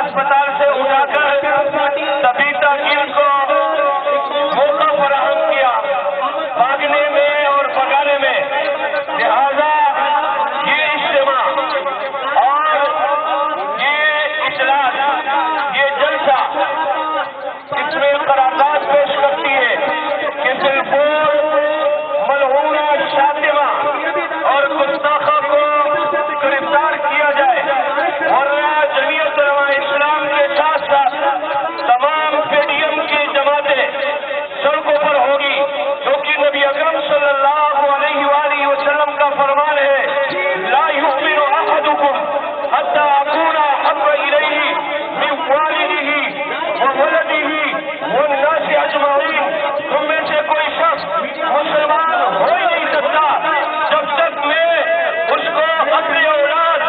اسپتال سے اٹھا کر تبیتا گل کو موقع فراہم کیا بھاگنے میں اور بگانے میں، لہذا یہ اجتماع اور یہ اجلاس، یہ جلسہ اس میں قرارداد پیش کرتی ہے کہ بالکل ملعونہ شاطمہ اور گستاخہ کو گرفتار کیا جائے، ورنہ جمعیت علماء اسلام کے ساتھ ساتھ تمام پی ڈی ایم کی جماعتیں سڑکوں پر ہوگی، کیونکہ نبی اکرم صلی اللہ علیہ وآلہ وسلم کا فرمان ہے لا یؤمن احدکم حتی اکون احب الیہ من والدہ وولدہ والناس اجمعین، تم میں سے کوئی شخص مسلمان ہو ہی نہیں سکتا جب تک میں اس کو اپنی اولاد،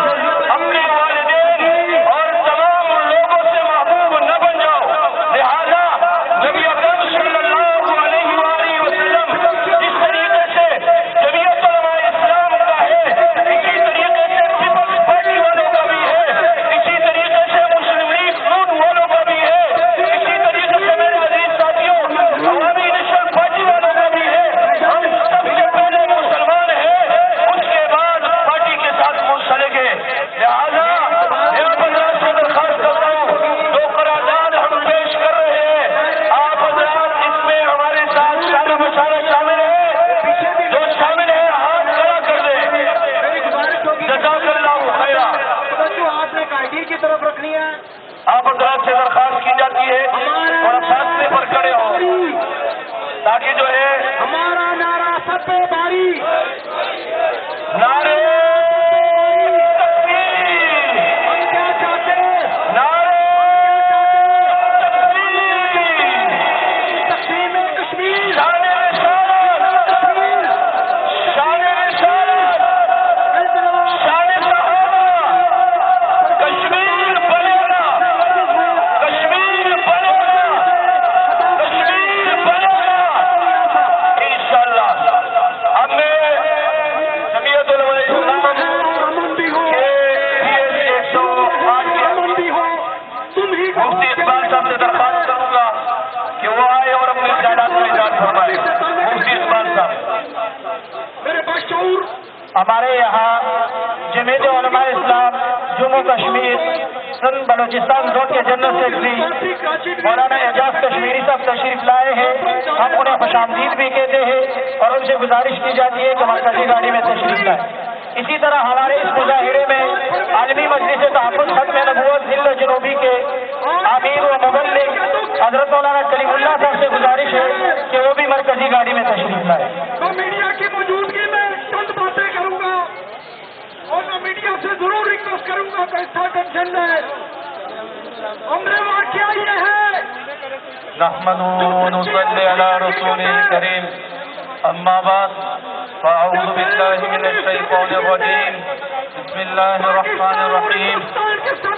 اپنے والدین اور تمام لوگوں سے محبوب نہ بن جاؤ۔ لہذا نبی اکرم صلی اللہ علیہ وآلہ وسلم جس طریقے سے جمعیت علماء اسلام کا ہے، اسی طریقے سے پیپلز پارٹی والوں کا بھی ہے، اسی طریقے سے مسلم لیگ نون والوں کا بھی ہے، اسی طریقے سے میرے عزیز ساتھیوں عوامی نیشنل پارٹی والوں کا بھی ہے۔ ہم سب سے پہلے مسلمان ہیں، اس کے بعد پارٹی کے ساتھ منسلک ہیں۔ لہذا میں آپ حضرات سے درخواست کرتا ہوں، جو قرارداد ہم پیش کر رہے ہیں، آپ حضرات اس میں ہمارے ساتھ شانہ بشانہ شامل ہیں، جو شامل ہیں ہاتھ کھڑا کر دیں۔ جزاک اللہ خیرا۔ آپ نے کاٹی کی طرف رکھنی ہے، آپ حضرات سے درخواست کی جاتی ہے اور آپ فاصلے پر کھڑے ہوں تاکہ جو ہے ہمارا نعرہ سب پہ بھاری، نعرے ہم کیا چاہتے ہیں؟ تقسیم کشمیر، مفتی اقبال صاحب سے درخواست کروں گا کہ وہ آئے اور اپنے خیالات کا اظہار فرمائے۔ مفتی اقبال صاحب، میرے باشعور ہمارے یہاں جمعیت علماء اسلام جموں کشمیر سندھ بلوچستان زون کے جنرل سیکرٹری مولانا اعجاز کشمیری صاحب تشریف لائے ہیں، ہم انہیں خوش آمدید بھی کہتے ہیں اور ان سے گزارش کی جاتی ہے کہ مرکزی گاڑی میں تشریف لائیں۔ اسی طرح ہمارے اس مظاہرے میں عالمی مجلس تحفظ ختم نبوت ضلع جنوبی کے امیر و مبلغ حضرت مولانا کلیم اللہ صاحب سے گزارش ہے کہ وہ بھی مرکزی گاڑی میں تشریف لائیں۔ میں میڈیا کی موجودگی میں چند باتیں کروں گا اور میں میڈیا سے ضرور ریکویسٹ کروں گا کہ اس کا ٹینشن ہے۔ ہمارے واقعہ یہ ہے، نحمده ونصلي على رسوله الكريم، أما بعد فأعوذ بالله من الشيطان الرجيم، بسم الله الرحمن الرحيم،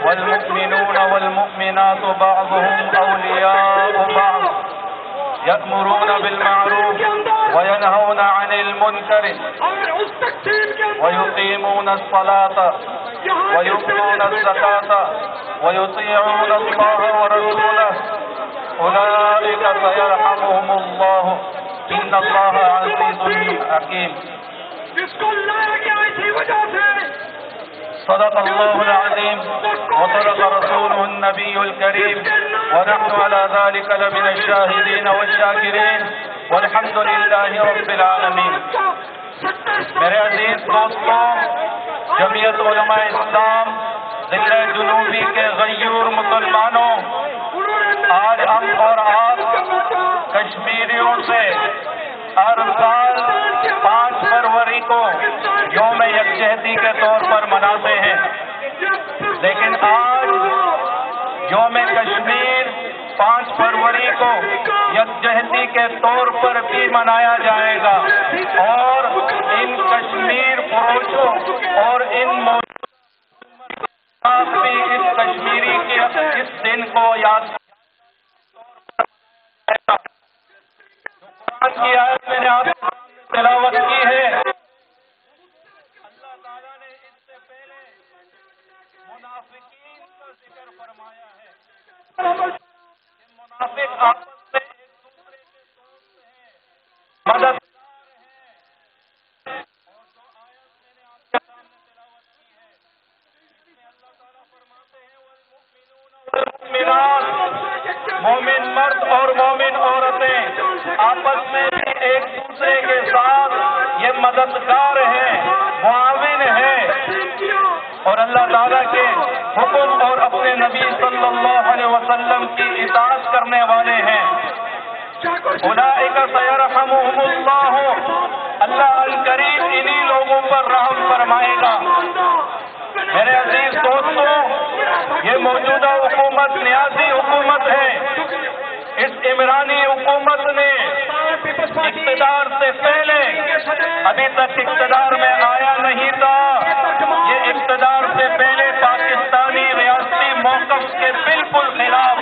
والمؤمنون والمؤمنات بعضهم أولياء بعض يأمرون بالمعروف وينهون عن المنكر ويقيمون الصلاة ويؤتون الزكاة ويطيعون الله ورسوله أولئك سيرحمهم الله إن الله عزيز حكيم۔ جس کو لایا گیا اسی وجہ سے صدق الله العظيم وصدق رسوله النبي الكريم ونحن على ذلك لمن الشاهدين والشاكرين والحمد لله رب العالمين۔ میرے عزیز دوستوں، جمعیت علماء اسلام ضلع جنوبی کے غیور مسلمانوں، آج ہم اور آپ کشمیریوں سے ہر سال 5 فروری کو یوم یکجہتی کے طور پر مناتے ہیں، لیکن یوم کشمیر 5 فروری کو یکجہتی کے طور پر بھی منایا جائے گا، اور ان کشمیر فروشوں اور ان آپ بھی اس کشمیری کے اس دن کو یاد قرآن کی آیت میں نے آپ تلاوت کی ہے۔ اللہ تعالیٰ نے اس سے پہلے منافقین کا ذکر فرمایا ہے کہ منافق آپس میں ایک دوسرے کے دوست ہیں، مددگار ہیں، اور جو آیت میں نے آپ کے سامنے تلاوت کی ہے اس میں اللہ تعالیٰ فرماتے ہیں والمؤمنون والمؤمنات، مومن مرد اور مومن عورتیں آپس میں ایک دوسرے کے ساتھ یہ مددگار ہیں، معاون ہیں، اور اللہ تعالیٰ کے حکم اور اپنے نبی صلی اللہ علیہ وسلم کی اطاعت کرنے والے ہیں۔ اولئک سیرحمہم اللہ، اللہ الکریم انہی لوگوں پر رحم فرمائے گا۔ میرے عزیز دوستوں، یہ موجودہ حکومت نیازی حکومت ہے۔ اس عمرانی حکومت نے اقتدار سے پہلے ابھی تک اقتدار میں آیا نہیں تھا، یہ اقتدار سے پہلے پاکستانی ریاستی موقف کے بالکل خلاف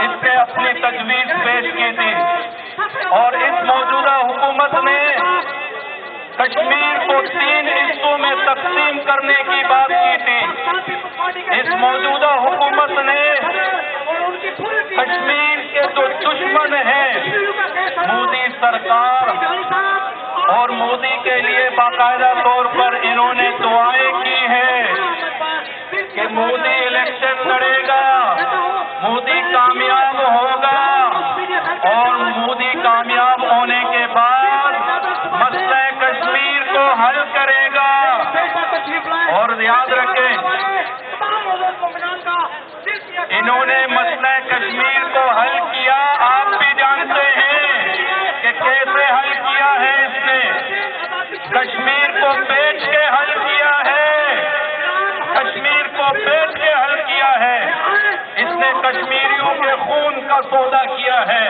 اس نے اپنی تجویز پیش کی تھی، اور اس موجودہ حکومت نے کشمیر کو 3 حصوں میں تقسیم کرنے کی بات کی تھی۔ اس موجودہ حکومت نے کشمیر کے جو دشمن ہیں، مودی سرکار، اور مودی کے لیے باقاعدہ طور پر انہوں نے دعائیں کی ہیں کہ مودی الیکشن لڑے گا، مودی کامیاب ہوگا، اور مودی کامیاب ہونے کے بعد مسئلہ کشمیر کو حل کرے گا۔ اور یاد رکھیں، انہوں نے مسئلہ کشمیر کو حل کیا، آپ بھی جانتے ہیں کہ کیسے حل کیا ہے۔ اس نے کشمیر کو بیچ کے حل کیا ہے، کشمیر کو بیچ کے حل کیا ہے۔ اس نے کشمیریوں کے خون کا سودا کیا ہے،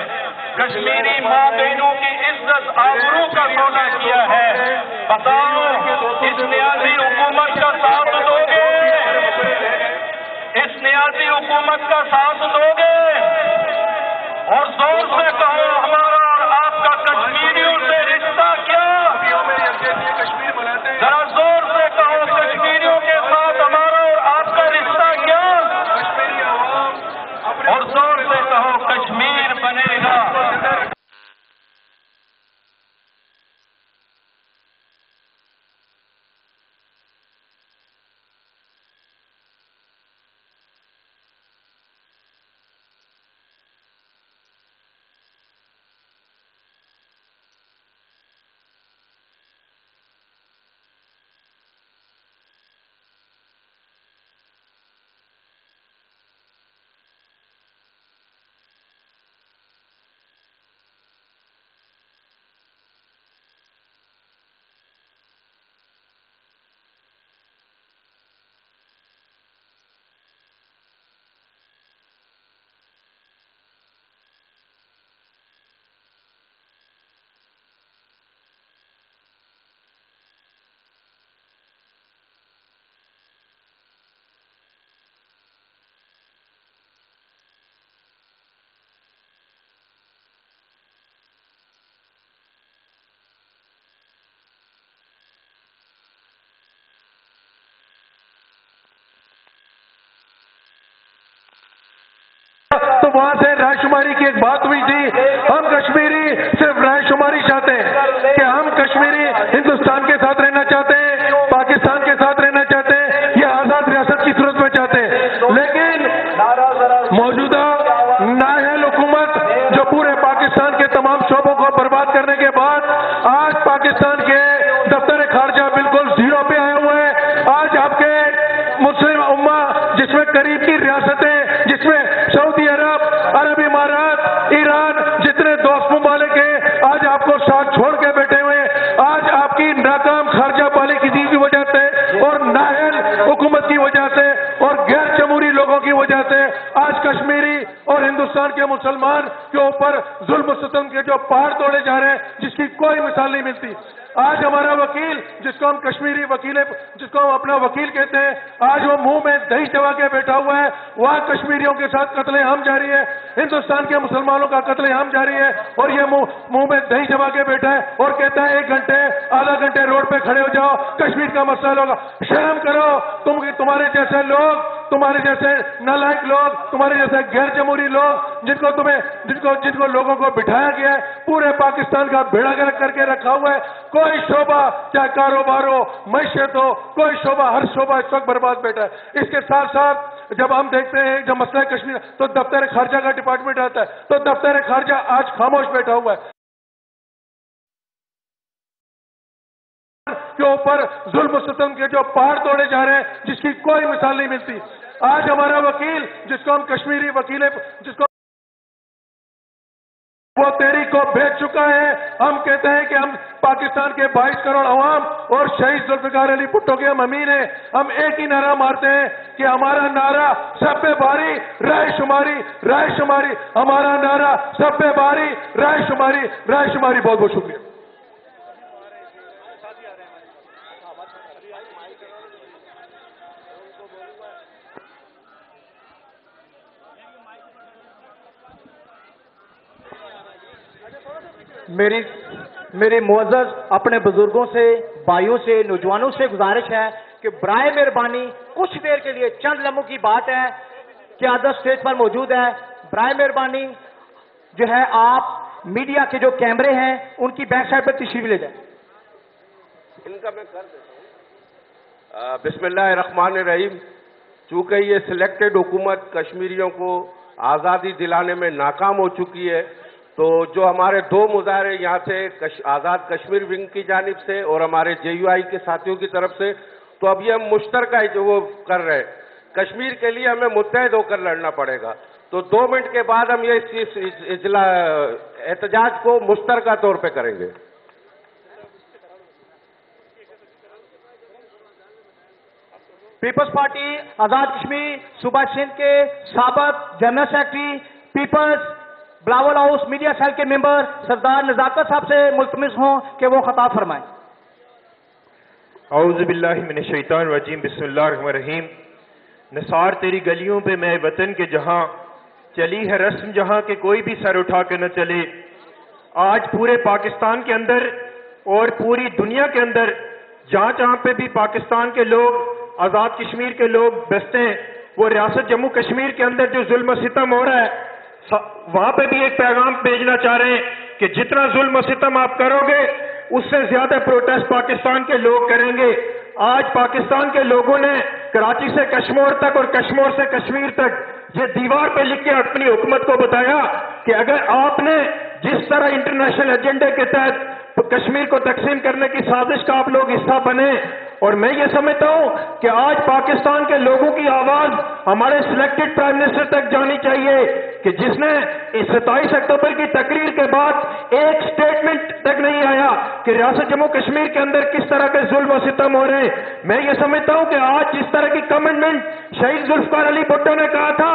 کشمیری ماں بہنوں کی عزت آبرو کا سودا کیا ہے۔ بتاؤ، اس نیازی حکومت کا ساتھ دو گے؟ اس نیازی حکومت کا ساتھ دو گے؟ اور زور سے کہو، ہمارا اور آپ کا کشمیریوں سے رشتہ کیا؟ ذرا زور سے کہو، کشمیریوں کے ساتھ ہمارا اور آپ کا رشتہ کیا؟ اور زور سے کہو، کشمیر بنے گا۔ تو وہاں سے رائے شماری کی ایک بات ہوئی تھی، ہم کشمیری صرف رائے شماری چاہتے ہیں کہ ہم کشمیری ہندوستان کے ساتھ رہنا چاہتے ہیں، پاکستان کے ساتھ رہنا چاہتے ہیں، یہ آزاد ریاست کی صورت میں چاہتے ہیں۔ لیکن موجودہ نااہل حکومت جو پورے پاکستان کے تمام شعبوں کو برباد کرنے کے بعد آج پاکستان کے دفتر خارجہ بالکل زیرو پہ آئے ہوئے ہیں۔ آج آپ کے مسلم امہ جس میں قریب کی ریاستیں، جس میں سعودی عرب، عرب امارات، ایران جتنے دوست ممالک ہیں، آج آپ کو ساتھ چھوڑ کے بیٹھے ہوئے ہیں۔ آج آپ کی ناکام خارجہ پالیسی کی وجہ سے اور نااہل حکومت کی وجہ سے اور غیر جمہوری لوگوں کی وجہ سے آج ہندوستان کے مسلمان کے اوپر ظلم و ستم کے جو پہاڑ توڑے جا رہے ہیں جس کی کوئی مثال نہیں ملتی. آج ہمارا وکیل جس کو ہم کشمیری وکیل جس کو ہم اپنا وکیل کہتے ہیں آج وہ منہ میں دہی چبا کے بیٹھا ہوا ہے. وہاں کشمیریوں کے ساتھ قتل عام جاری ہے, ہندوستان کے مسلمانوں کا قتل عام جاری ہے, اور یہ منہ میں دہی چبا کے بیٹھا ہے اور کہتا ہے 1 گھنٹے آدھا گھنٹے روڈ پہ کھڑے ہو جاؤ, کشمیر کا مسئلہ ہوگا. شرم کرو. تمہارے جیسے لوگ, تمہارے جیسے نالائق لوگ, تمہارے جیسے غیر جمہوری لوگ جن کو لوگوں کو بٹھایا گیا ہے, پورے پاکستان کا بیڑا گرک کر کے رکھا ہوا ہے. کوئی شعبہ چاہے کاروبار ہو, معیشت ہو, کوئی شعبہ, ہر شعبہ اس وقت برباد بیٹھا ہے. اس کے ساتھ ساتھ جب ہم دیکھتے ہیں جب مسئلہ کشمیر تو دفتر خارجہ کا ڈپارٹمنٹ آتا ہے, تو دفتر خارجہ آج خاموش بیٹھا ہوا ہے. کے اوپر ظلم و ستم کے جو پہاڑ توڑے جا رہے ہیں جس کی کوئی مثال نہیں ملتی. آج ہمارا وکیل جس کو ہم کشمیری وکیل جس کو وہ تحریک کو بیچ چکا ہے. ہم کہتے ہیں کہ ہم پاکستان کے 22 کروڑ عوام اور شہید ذوالفقار علی بھٹو کے ہم امین ہیں. ہم ایک ہی نعرہ مارتے ہیں کہ ہمارا نعرہ سب پہ بھاری رائے شماری, رائے شماری. ہمارا نعرہ سب پہ بھاری رائے شماری, رائے شماری. بہت بہت شکریہ. میری معزز اپنے بزرگوں سے, بھائیوں سے, نوجوانوں سے گزارش ہے کہ برائے مہربانی کچھ دیر کے لیے, چند لمحوں کی بات ہے, قیادت اسٹیج پر موجود ہے. برائے مہربانی جو ہے آپ میڈیا کے جو کیمرے ہیں ان کی بیک سائڈ پر تشریف لے جائیں. ان کا میں کر دیتا ہوں. بسم اللہ الرحمن الرحیم. چونکہ یہ سلیکٹڈ حکومت کشمیریوں کو آزادی دلانے میں ناکام ہو چکی ہے, تو جو ہمارے 2 مظاہرے یہاں سے آزاد کشمیر ونگ کی جانب سے اور ہمارے JUI کے ساتھیوں کی طرف سے, تو اب یہ ہم مشترکہ جو وہ کر رہے ہیں, کشمیر کے لیے ہمیں متحد ہو کر لڑنا پڑے گا. تو 2 منٹ کے بعد ہم یہ احتجاج کو مشترکہ طور پہ کریں گے. پیپلز پارٹی آزاد کشمیر صوبہ سندھ کے سابق general secretary peoples Bilawal house media cell کے ممبر سردار نزاکت صاحب سے ملتمس ہوں کہ وہ خطاب فرمائیں. اعوذ باللہ من الشیطان الرجیم. بسم اللہ الرحمن الرحیم. نثار تیری گلیوں پہ میں وطن کے جہاں, چلی ہے رسم جہاں کہ کوئی بھی سر اٹھا کے نہ چلے. آج پورے پاکستان کے اندر اور پوری دنیا کے اندر جہاں پہ بھی پاکستان کے لوگ, آزاد کشمیر کے لوگ بستے ہیں, وہ ریاست جموں کشمیر کے اندر جو ظلم و ستم ہو رہا ہے وہاں پہ بھی ایک پیغام بھیجنا چاہ رہے ہیں کہ جتنا ظلم و ستم آپ کرو گے اس سے زیادہ پروٹیسٹ پاکستان کے لوگ کریں گے. آج پاکستان کے لوگوں نے کراچی سے کشمور تک اور کشمور سے کشمیر تک یہ دیوار پہ لکھ کے اپنی حکومت کو بتایا کہ اگر آپ نے جس طرح انٹرنیشنل ایجنڈے کے تحت کشمیر کو تقسیم کرنے کی سازش کا آپ لوگ حصہ بنے, اور میں یہ سمجھتا ہوں کہ آج پاکستان کے لوگوں کی آواز ہمارے سلیکٹڈ پرائم منسٹر تک جانی چاہیے کہ جس نے 27 اکتوبر کی تقریر کے بعد ایک سٹیٹمنٹ تک نہیں آیا کہ ریاست جموں کشمیر کے اندر کس طرح کے ظلم و ستم ہو رہے ہیں. میں یہ سمجھتا ہوں کہ آج جس طرح کی کمٹمنٹ شہید ذوالفقار علی بھٹو نے کہا تھا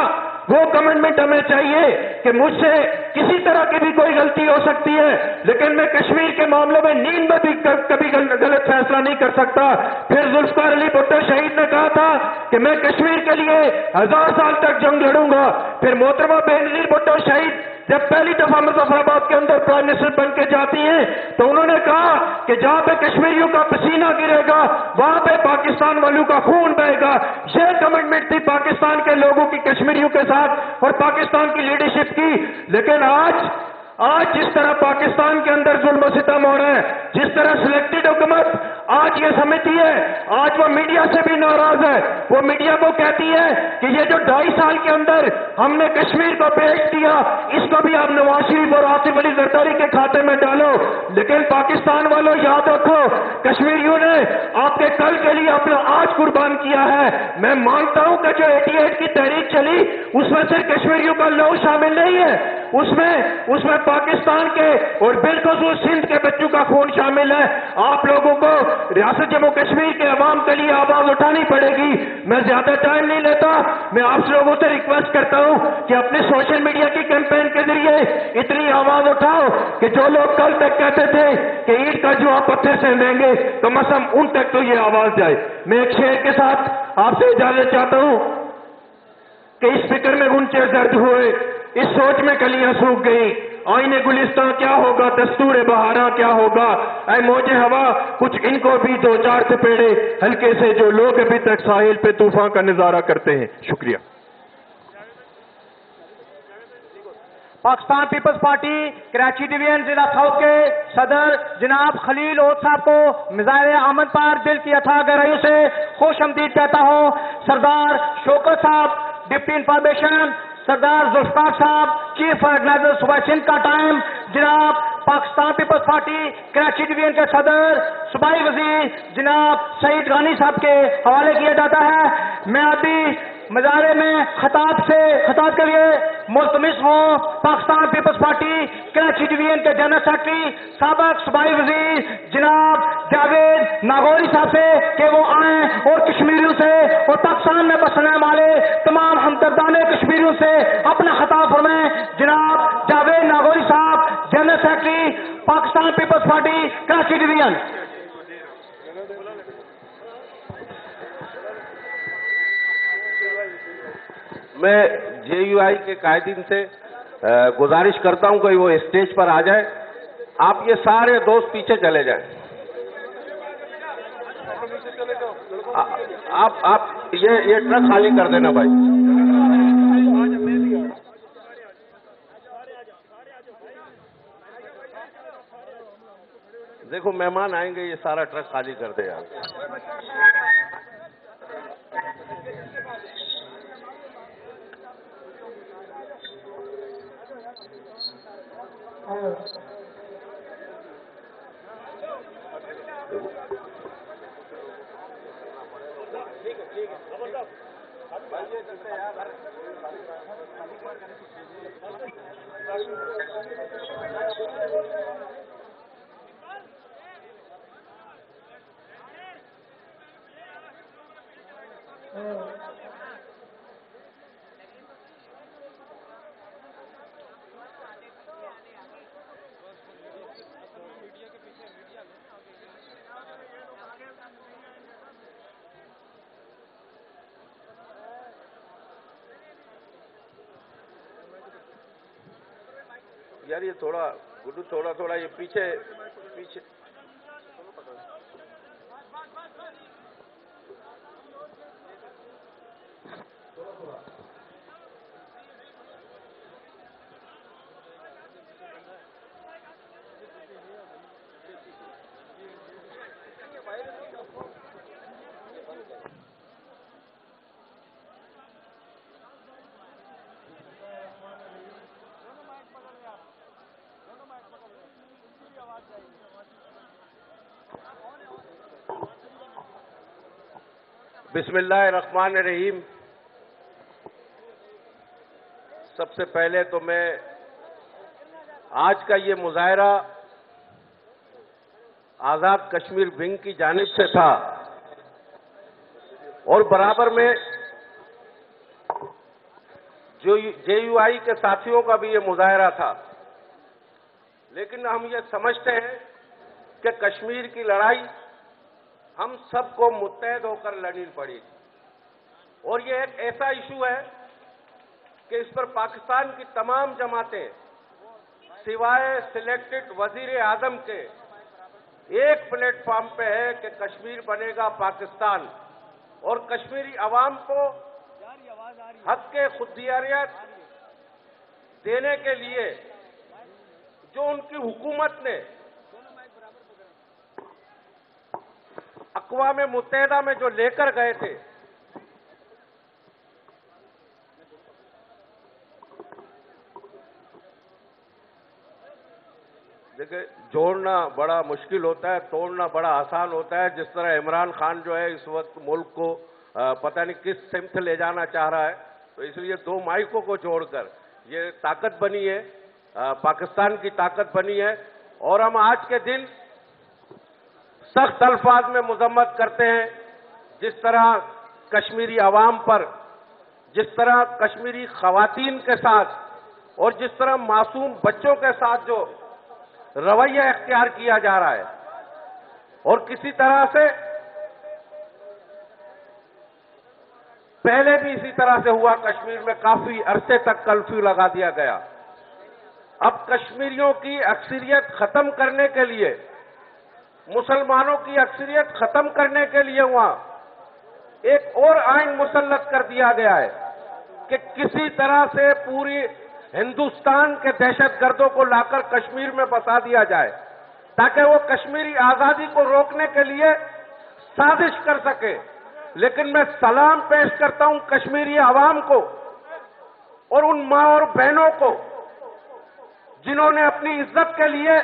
وہ کمٹمنٹ ہمیں چاہیے کہ مجھ سے کسی طرح کی بھی کوئی غلطی ہو سکتی ہے لیکن میں کشمیر کے معاملے میں نیند میں بھی کبھی غلط فیصلہ نہیں کر سکتا. پھر ذوالفقار علی بھٹو شہید نے کہا تھا کہ میں کشمیر کے لیے 1000 سال تک جنگ لڑوں گا. پھر محترمہ بینظیر بھٹو شہید جب پہلی دفعہ مظفر آباد کے اندر پرائم منسٹر بن کے جاتی ہیں تو انہوں نے کہا کہ جہاں پہ کشمیریوں کا پسینہ گرے گا وہاں پہ پاکستان والوں کا خون بہے گا. یہ کمٹمنٹ تھی پاکستان کے لوگوں کی کشمیریوں کے ساتھ اور پاکستان کی لیڈرشپ کی. لیکن آج جس طرح پاکستان کے اندر ظلم و ستم ہو رہے ہیں, جس طرح سلیکٹڈ حکومت آج یہ سمجھتی ہے, آج وہ میڈیا سے بھی ناراض ہے. وہ میڈیا کو کہتی ہے کہ یہ جو 2.5 سال کے اندر ہم نے کشمیر کو پیش دیا اس کو بھی آپ نواز شریف اور آصف علی زرداری کے کھاتے میں ڈالو. لیکن پاکستان والوں یاد رکھو, کشمیریوں نے آپ کے کل کے لیے اپنا آج قربان کیا ہے. میں مانتا ہوں کہ جو 88 کی تحریک چلی اس میں صرف کشمیریوں کا لو شامل نہیں ہے, اس میں پاکستان کے اور بالخصوص سندھ کے بچوں کا خون شامل ہے. آپ لوگوں کو ریاست جموں کشمیر کے عوام کے لیے آواز اٹھانی پڑے گی. میں زیادہ ٹائم نہیں لیتا. میں آپ لوگوں سے ریکویسٹ کرتا ہوں کہ اپنے سوشل میڈیا کی کیمپین کے ذریعے اتنی آواز اٹھاؤ کہ جو لوگ کل تک کہتے تھے کہ اینٹ کا جواب پتھر سے دیں گے کم از کم ان تک تو یہ آواز جائے. میں ایک شعر کے ساتھ آپ سے اجازت چاہتا ہوں کہ اس فکر میں گنچے زرد ہوئے, اس سوچ میں کلیاں سوکھ گئیں, آئین گلستان کیا ہوگا, دستور بہاراں کیا ہوگا, اے موج ہوا کچھ ان کو بھی دو چار چپیڑے ہلکے سے جو لوگ ابھی تک ساحل پہ طوفان کا نظارہ کرتے ہیں. شکریہ. Pakistan Peoples party Karachi division ضلع ساؤتھ کے صدر جناب خلیل اوت صاحب کو مظاہرے آمد پر دل کی اتھاہ گہرائیوں سے خوش آمدید کہتا ہوں. سردار شوکت صاحب ڈپٹی انفارمیشن, سردار ذوالفقار صاحب چیف آرگنائزر صوبہ سندھ کا ٹائم, جناب Pakistan Peoples party Karachi division کے صدر صوبائی وزیر جناب سعید غانی صاحب کے حوالے کیا جاتا ہے. میں ابھی مظاہرے میں خطاب کے لیے ملتمس ہوں Pakistan Peoples party Karachi division کے جنرل سیکرٹری سابق صوبائی وزیر جناب جاوید ناگوری صاحب سے کہ وہ آئیں اور کشمیریوں سے اور پاکستان میں بسنے والے تمام ہمدردان کشمیریوں سے اپنا خطاب فرمائیں. جناب جاوید ناگوری صاحب general secretary Pakistan Peoples party Karachi division. میں جے یو آئی کے قائدین سے گزارش کرتا ہوں کہ وہ اسٹیج پر آ جائے. آپ یہ سارے دوست پیچھے چلے جائیں. آپ یہ ٹرک خالی کر دینا بھائی. دیکھو مہمان آئیں گے, یہ سارا ٹرک خالی کر دے آپ. یار یہ تھوڑا گڈو تھوڑا یہ پیچھے. بسم اللہ الرحمن الرحیم. سب سے پہلے تو میں آج کا یہ مظاہرہ آزاد کشمیر ونگ کی جانب سے تھا اور برابر میں جو جے یو آئی کے ساتھیوں کا بھی یہ مظاہرہ تھا. لیکن ہم یہ سمجھتے ہیں کہ کشمیر کی لڑائی ہم سب کو متحد ہو کر لڑنی پڑی اور یہ ایک ایسا ایشو ہے کہ اس پر پاکستان کی تمام جماعتیں سوائے سلیکٹڈ وزیر اعظم کے ایک پلیٹ فارم پہ ہے کہ کشمیر بنے گا پاکستان اور کشمیری عوام کو حق کے خودیاریت دینے کے لیے جو ان کی حکومت نے اقوام متحدہ میں جو لے کر گئے تھے دیکھیں جوڑنا بڑا مشکل ہوتا ہے, توڑنا بڑا آسان ہوتا ہے. جس طرح عمران خان جو ہے اس وقت ملک کو پتہ نہیں کس سمت لے جانا چاہ رہا ہے, تو اس لیے دو مائکوں کو جوڑ کر یہ طاقت بنی ہے, پاکستان کی طاقت بنی ہے. اور ہم آج کے دن سخت الفاظ میں مذمت کرتے ہیں. جس طرح کشمیری عوام پر، جس طرح کشمیری خواتین کے ساتھ اور جس طرح معصوم بچوں کے ساتھ جو رویہ اختیار کیا جا رہا ہے، اور کسی طرح سے پہلے بھی اسی طرح سے ہوا. کشمیر میں کافی عرصے تک کرفیو لگا دیا گیا. اب کشمیریوں کی اکثریت ختم کرنے کے لیے، مسلمانوں کی اکثریت ختم کرنے کے لیے وہاں ایک اور آئین مسلط کر دیا گیا ہے کہ کسی طرح سے پوری ہندوستان کے دہشت گردوں کو لا کر کشمیر میں بسا دیا جائے تاکہ وہ کشمیری آزادی کو روکنے کے لیے سازش کر سکے. لیکن میں سلام پیش کرتا ہوں کشمیری عوام کو اور ان ماں اور بہنوں کو جنہوں نے اپنی عزت کے لیے،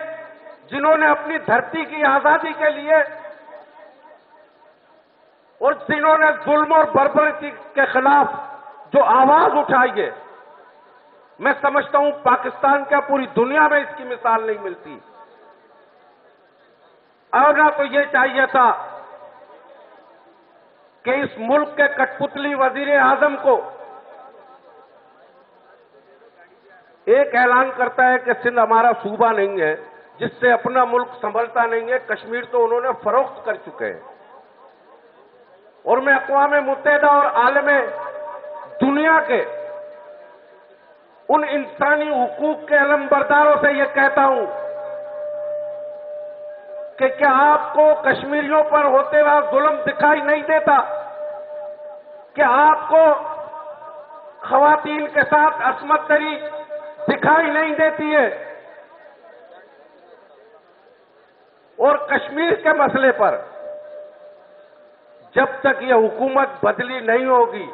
جنہوں نے اپنی دھرتی کی آزادی کے لیے اور جنہوں نے ظلم اور بربری کے خلاف جو آواز اٹھائی ہے. میں سمجھتا ہوں پاکستان کیا پوری دنیا میں اس کی مثال نہیں ملتی. اور نہ تو یہ چاہیے تھا کہ اس ملک کے کٹ پتلی وزیر اعظم کو ایک اعلان کرتا ہے کہ سندھ ہمارا صوبہ نہیں ہے، جس سے اپنا ملک سنبھلتا نہیں ہے. کشمیر تو انہوں نے فروخت کر چکے ہیں. اور میں اقوام متحدہ اور عالم دنیا کے ان انسانی حقوق کے علمبرداروں سے یہ کہتا ہوں کہ کیا آپ کو کشمیریوں پر ہوتے ہوا ظلم دکھائی نہیں دیتا؟ کیا آپ کو خواتین کے ساتھ عصمت دری دکھائی نہیں دیتی ہے؟ اور کشمیر کے مسئلے پر جب تک یہ حکومت بدلی نہیں ہوگی،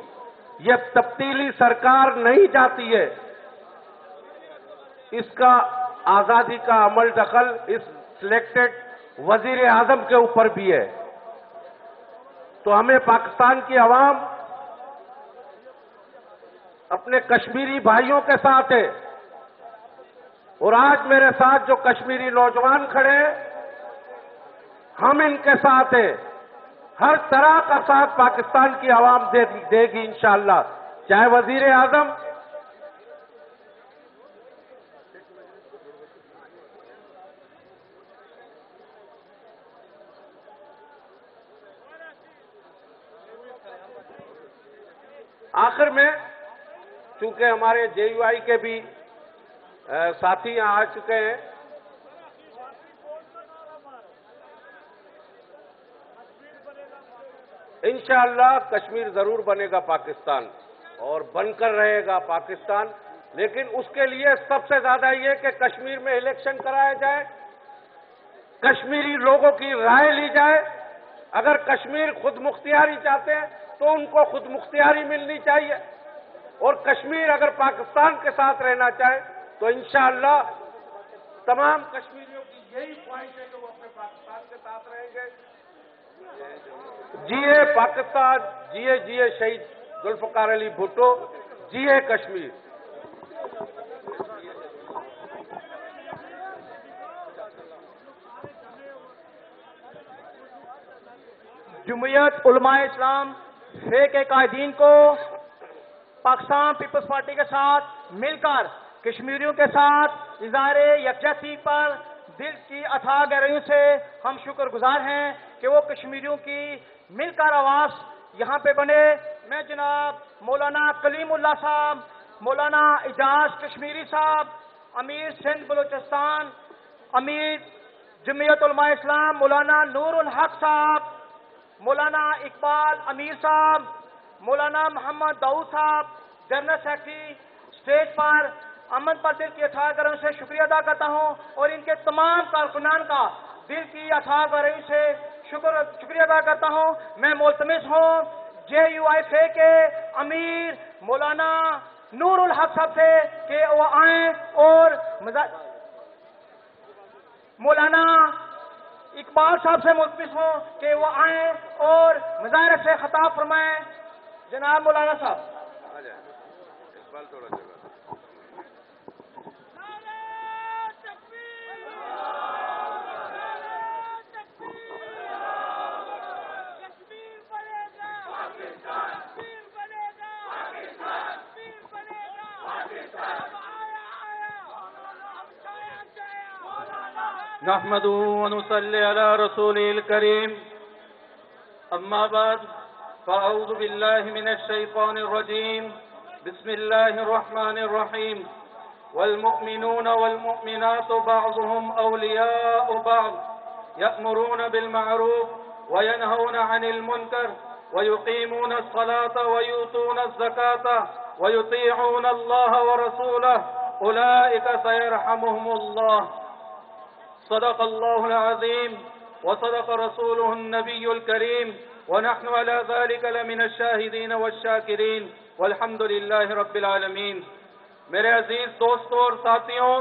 یہ تبدیلی سرکار نہیں جاتی ہے، اس کا آزادی کا عمل دخل اس سلیکٹڈ وزیر اعظم کے اوپر بھی ہے. تو ہمیں پاکستان کی عوام اپنے کشمیری بھائیوں کے ساتھ ہے. اور آج میرے ساتھ جو کشمیری نوجوان کھڑے ہیں، ہم ان کے ساتھ ہیں. ہر طرح کا ساتھ پاکستان کی عوام دے گی انشاءاللہ. چاہے وزیر اعظم آخر میں، چونکہ ہمارے جے یو آئی کے بھی ساتھی یہاں آ چکے ہیں، انشاءاللہ کشمیر ضرور بنے گا پاکستان اور بن کر رہے گا پاکستان. لیکن اس کے لیے سب سے زیادہ یہ کہ کشمیر میں الیکشن کرایا جائے، کشمیری لوگوں کی رائے لی جائے. اگر کشمیر خود مختاری چاہتے ہیں تو ان کو خود مختاری ملنی چاہیے، اور کشمیر اگر پاکستان کے ساتھ رہنا چاہے تو انشاءاللہ تمام کشمیریوں کی یہی خواہش ہے کہ وہ اپنے پاکستان کے ساتھ رہیں گے. جیے پاکستان، جیے شہید ذوالفقار علی بھٹو، جیے کشمیر. جمعیت علماء اسلام فے کے قائدین کو پاکستان پیپلز پارٹی کے ساتھ مل کر کشمیریوں کے ساتھ اظہار یکجہتی پر دل کی اتھاہ گہرائیوں سے ہم شکر گزار ہیں کہ وہ کشمیریوں کی مل کر آواز یہاں پہ بنے. میں جناب مولانا کلیم اللہ صاحب، مولانا اعجاز کشمیری صاحب، امیر سندھ بلوچستان، امیر جمعیت علماء اسلام مولانا نور الحق صاحب، مولانا اقبال امیر صاحب، مولانا محمد داؤد صاحب، جنرل سیکرٹری اسٹیج پر امن پر دل کی اتھاہ گہرائیوں سے شکریہ ادا کرتا ہوں، اور ان کے تمام کارکنان کا دل کی اتھاہ گہرائیوں سے شکریہ ادا کرتا ہوں. میں ملتمس ہوں جے یو آئی فے کے امیر مولانا نور الحق صاحب سے کہ وہ آئیں، اور مولانا اقبال صاحب سے ملتمس ہوں کہ وہ آئیں اور مظاہرے سے خطاب فرمائیں. جناب مولانا صاحب. اقبال تھوڑا جگہ. نحمده ونصلي على رسوله الكريم أما بعد فأعوذ بالله من الشيطان الرجيم بسم الله الرحمن الرحيم والمؤمنون والمؤمنات بعضهم أولياء بعض يأمرون بالمعروف وينهون عن المنكر ويقيمون الصلاة ويؤتون الزكاة ويطيعون الله ورسوله أولئك سيرحمهم الله صدق الله العظيم وصدق رسوله النبي الكريم ونحن على ذلك لمن الشاهدين والشاكرين والحمد لله رب العالمين. میرے عزیز دوستوں اور ساتھیوں،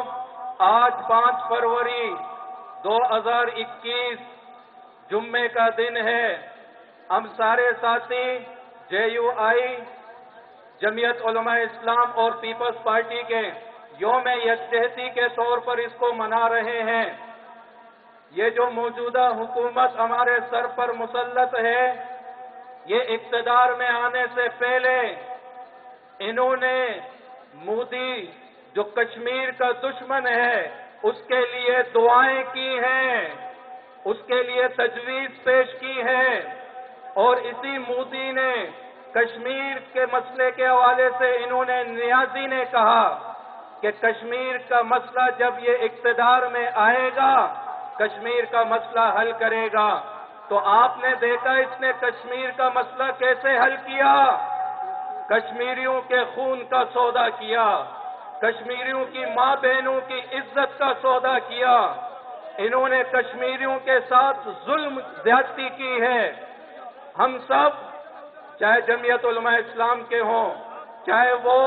آج 5 فروری 2021 جمعے کا دن ہے. ہم سارے ساتھی JUI جمعیت علماء اسلام اور پیپلز پارٹی کے یوم یکجہتی کے طور پر اس کو منا رہے ہیں. یہ جو موجودہ حکومت ہمارے سر پر مسلط ہے، یہ اقتدار میں آنے سے پہلے انہوں نے مودی جو کشمیر کا دشمن ہے اس کے لیے دعائیں کی ہیں، اس کے لیے تجویز پیش کی ہے، اور اسی مودی نے کشمیر کے مسئلے کے حوالے سے انہوں نے نیازی نے کہا کہ کشمیر کا مسئلہ جب یہ اقتدار میں آئے گا کشمیر کا مسئلہ حل کرے گا. تو آپ نے دیکھا اس نے کشمیر کا مسئلہ کیسے حل کیا. کشمیریوں کے خون کا سودا کیا، کشمیریوں کی ماں بہنوں کی عزت کا سودا کیا. انہوں نے کشمیریوں کے ساتھ ظلم زیادتی کی ہے. ہم سب چاہے جمعیت علماء اسلام کے ہوں چاہے وہ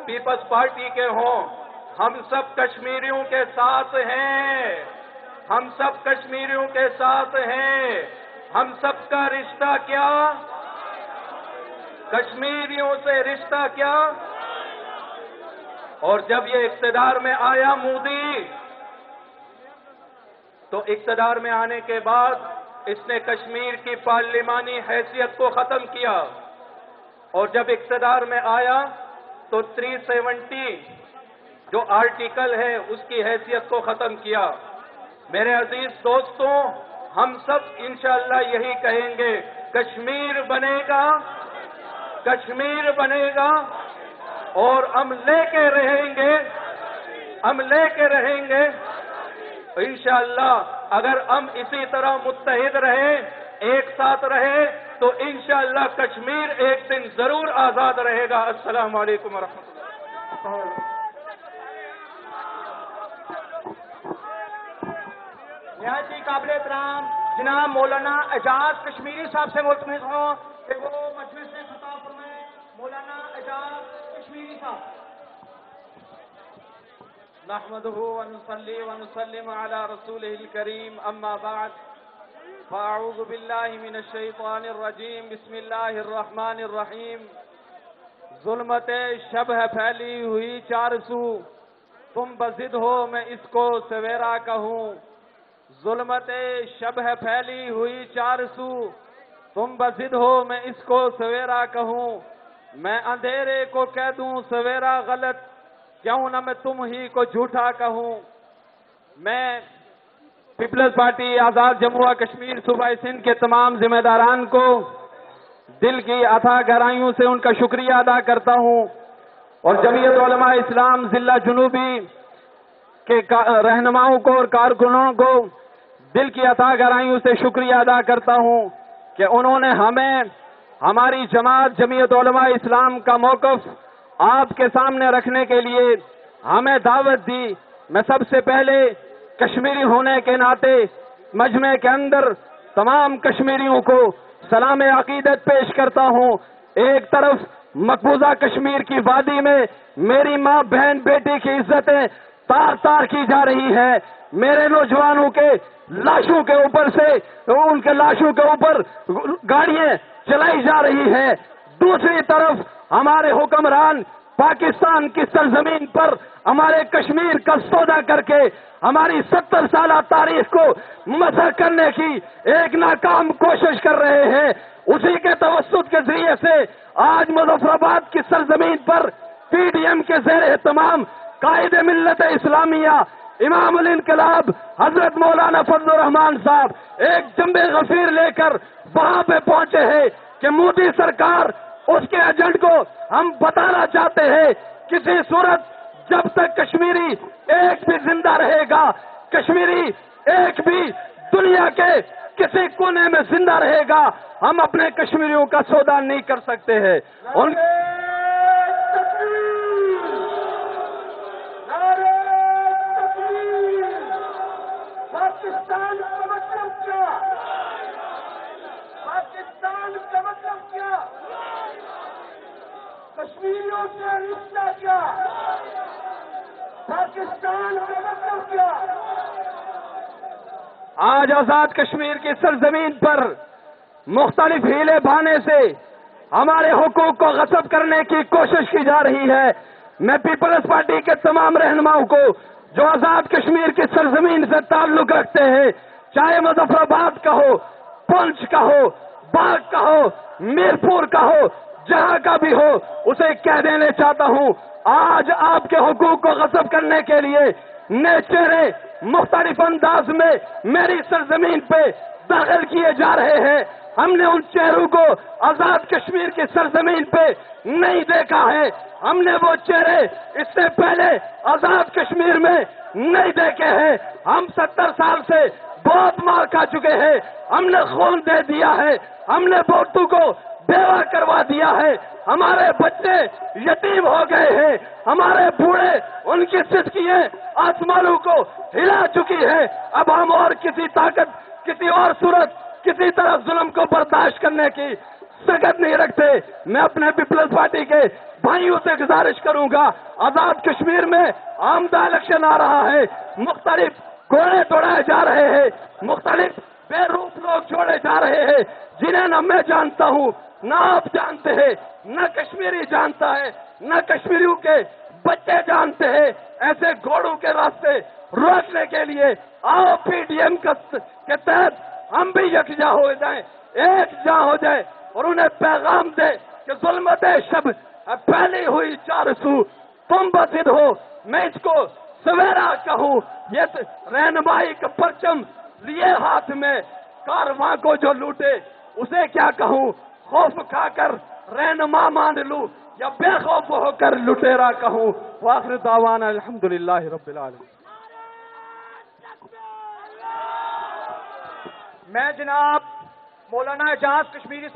پیپلز پارٹی کے ہوں، ہم سب کشمیریوں کے ساتھ ہیں. ہم سب کشمیریوں کے ساتھ ہیں. ہم سب کا رشتہ کیا؟ کشمیریوں سے رشتہ کیا؟ اور جب یہ اقتدار میں آیا مودی، تو اقتدار میں آنے کے بعد اس نے کشمیر کی پارلیمانی حیثیت کو ختم کیا، اور جب اقتدار میں آیا تو 370 جو آرٹیکل ہے اس کی حیثیت کو ختم کیا. میرے عزیز دوستوں، ہم سب انشاءاللہ یہی کہیں گے، کشمیر بنے گا، کشمیر بنے گا، اور ہم لے کے رہیں گے، ہم لے کے رہیں گے انشاءاللہ. اگر ہم اسی طرح متحد رہیں، ایک ساتھ رہیں، تو انشاءاللہ کشمیر ایک دن ضرور آزاد رہے گا. السلام علیکم ورحمۃ اللہ. نہایت ہی قابل احترام جناب مولانا اعجاز کشمیری صاحب سے ملتمس ہوں کہ وہ مجلس سے خطاب فرمائیں. مولانا اعجاز کشمیری صاحب. نحمده ونصلي ونسلم على رسوله الكريم اما بعد فاعوذ بالله من الشيطان الرجيم بسم الله الرحمن الرحيم. ظلمت شب ہے پھیلی ہوئی 400، تم بضد ہو میں اس کو سویرا کہوں. ظلمت شب ہے پھیلی ہوئی 400، تم بضد ہو میں اس کو سویرا کہوں. میں اندھیرے کو کہہ دوں سویرا غلط، کیوں نہ میں تم ہی کو جھوٹا کہوں. میں پیپلز پارٹی آزاد جموں کشمیر صوبہ سندھ کے تمام ذمہ داران کو دل کی عطا گہرائیوں سے ان کا شکریہ ادا کرتا ہوں، اور جمعیت علماء اسلام ضلع جنوبی کے رہنماؤں کو اور کارکنوں کو دل کی عطا گہرائیوں سے شکریہ ادا کرتا ہوں کہ انہوں نے ہمیں ہماری جماعت جمعیت علماء اسلام کا موقف آپ کے سامنے رکھنے کے لیے ہمیں دعوت دی. میں سب سے پہلے کشمیری ہونے کے ناطے مجمع کے اندر تمام کشمیریوں کو سلام عقیدت پیش کرتا ہوں. ایک طرف مقبوضہ کشمیر کی وادی میں میری ماں بہن بیٹی کی عزتیں تار تار کی جا رہی ہے. میرے نوجوانوں کے لاشوں کے اوپر سے ان کے لاشوں کے اوپر گاڑیاں چلائی جا رہی ہیں. دوسری طرف ہمارے حکمران پاکستان کی سرزمین پر ہمارے کشمیر کا سودا کر کے ہماری 70 سالہ تاریخ کو مسخ کرنے کی ایک ناکام کوشش کر رہے ہیں. اسی کے توسط کے ذریعے سے آج مظفر آباد کی سرزمین پر PDM کے زیر اہتمام قائد ملت اسلامیہ امام الانقلاب حضرت مولانا فضل الرحمان صاحب ایک جنب غفیر لے کر وہاں پہ پہنچے ہیں کہ مودی سرکار اس کے ایجنٹ کو ہم بتانا چاہتے ہیں کسی صورت جب تک کشمیری ایک بھی زندہ رہے گا، کشمیری ایک بھی دنیا کے کسی کونے میں زندہ رہے گا، ہم اپنے کشمیریوں کا سودا نہیں کر سکتے ہیں۔ پاکستان کا مطلب کیا؟ پاکستان کا مطلب کیا؟ کشمیریوں سے رشتہ کیا؟ پاکستان کا مطلب کیا؟ آج آزاد کشمیر کی سرزمین پر مختلف ہیلے بہانے سے ہمارے حقوق کو غصب کرنے کی کوشش کی جا رہی ہے۔ میں پیپلز پارٹی کے تمام رہنماؤں کو جو آزاد کشمیر کی سرزمین سے تعلق رکھتے ہیں، چاہے مظفر آباد کا ہو، پنچ کا ہو، باغ کا ہو، میرپور کا ہو، جہاں کا بھی ہو، اسے کہہ دینا چاہتا ہوں، آج آپ کے حقوق کو غصب کرنے کے لیے نئے چہرے مختلف انداز میں میری سرزمین پہ داخل کیے جا رہے ہیں۔ ہم نے ان چہروں کو آزاد کشمیر کی سرزمین پہ نہیں دیکھا ہے، ہم نے وہ چہرے اس سے پہلے آزاد کشمیر میں نہیں دیکھے ہیں۔ ہم 70 سال سے بہت مار کھا چکے ہیں، ہم نے خون دے دیا ہے، ہم نے بوٹو کو بیوہ کروا دیا ہے، ہمارے بچے یتیم ہو گئے ہیں، ہمارے بوڑھے ان کی صدقیاں آسمانوں کو ہلا چکی ہے۔ اب ہم اور کسی طاقت، کسی اور صورت، کسی طرح ظلم کو برداشت کرنے کی سکت نہیں رکھتے۔ میں اپنے پیپلز پارٹی کے بھائیوں سے گزارش کروں گا، آزاد کشمیر میں آمدہ الیکشن آ رہا ہے، مختلف گھوڑے دوڑائے جا رہے ہیں، مختلف بے روپ لوگ چھوڑے جا رہے ہیں، جنہیں نہ میں جانتا ہوں، نہ آپ جانتے ہیں، نہ کشمیری جانتا ہے، نہ کشمیریوں کے بچے جانتے ہیں۔ ایسے گھوڑوں کے راستے روکنے کے لیے آؤ پی ڈی ایم کے تحت ہم بھی یکجا ہو جائیں، ایک جا ہو جائے اور انہیں پیغام دے کہ ظلمت شب پھیلی ہوئی 400 تم بسد ہو۔ میں اس کو سویرا کہوں، یہ رہنمائی کا پرچم لیے ہاتھ میں کارواں کو جو لوٹے اسے کیا کہوں، خوف کھا کر رہنما مان لوں یا بے خوف ہو کر لٹیرا کہوں۔ وآخر دعوانا الحمدللہ رب العالمین۔ میں جناب مولانا اعجاز کشمیری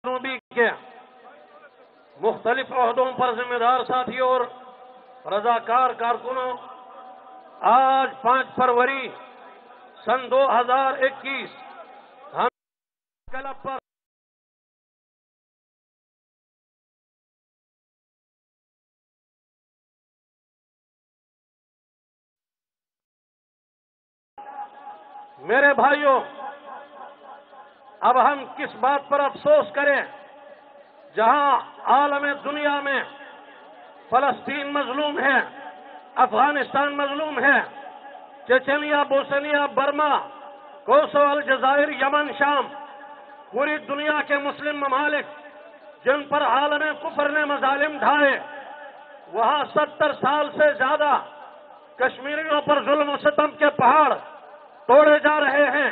جنوبی کے مختلف عہدوں پر ذمہ دار ساتھیوں اور رضاکار کارکنوں، آج 5 فروری سن 2021 ہم کلب پر میرے بھائیوں، اب ہم کس بات پر افسوس کریں؟ جہاں عالم دنیا میں فلسطین مظلوم ہے، افغانستان مظلوم ہے، چچنیا، بوسنیا، برما، کوسو، الجزائر، یمن، شام، پوری دنیا کے مسلم ممالک جن پر عالم کفر نے مظالم ڈھائے، وہاں 70 سال سے زیادہ کشمیریوں پر ظلم و ستم کے پہاڑ توڑے جا رہے ہیں۔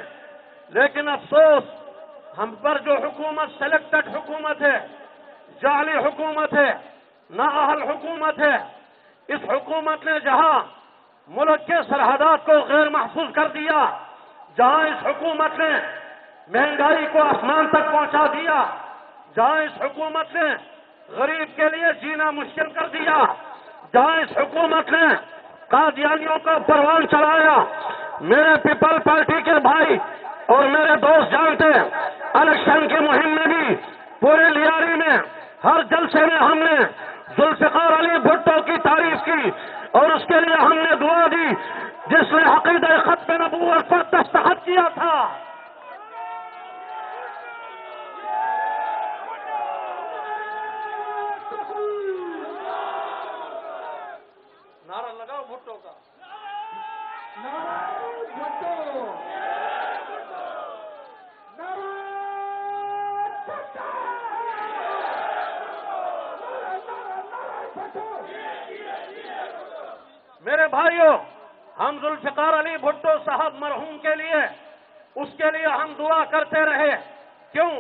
لیکن افسوس، ہم پر جو حکومت سلیکٹڈ حکومت ہے، جعلی حکومت ہے، نااہل حکومت ہے، اس حکومت نے جہاں ملک کے سرحدات کو غیر محفوظ کر دیا، جہاں اس حکومت نے مہنگائی کو آسمان تک پہنچا دیا، جہاں اس حکومت نے غریب کے لیے جینا مشکل کر دیا، جہاں اس حکومت نے قادیانیوں کا پروان چلایا، میرے پیپل پارٹی کے بھائی اور میرے دوست جانتے ہیں، الیکشن کی مہم میں بھی پورے لیاری میں ہر جلسے میں ہم نے ذوالفقار علی بھٹو کی تعریف کی اور اس کے لیے ہم نے دعا دی جس نے عقیدہ ختم نبوت پر دستخط کیا تھا۔ نعرہ لگاؤ بھٹو کا۔ میرے بھائیوں، ہم ذوالفقار علی بھٹو صاحب مرحوم کے لیے، اس کے لیے ہم دعا کرتے رہے۔ کیوں؟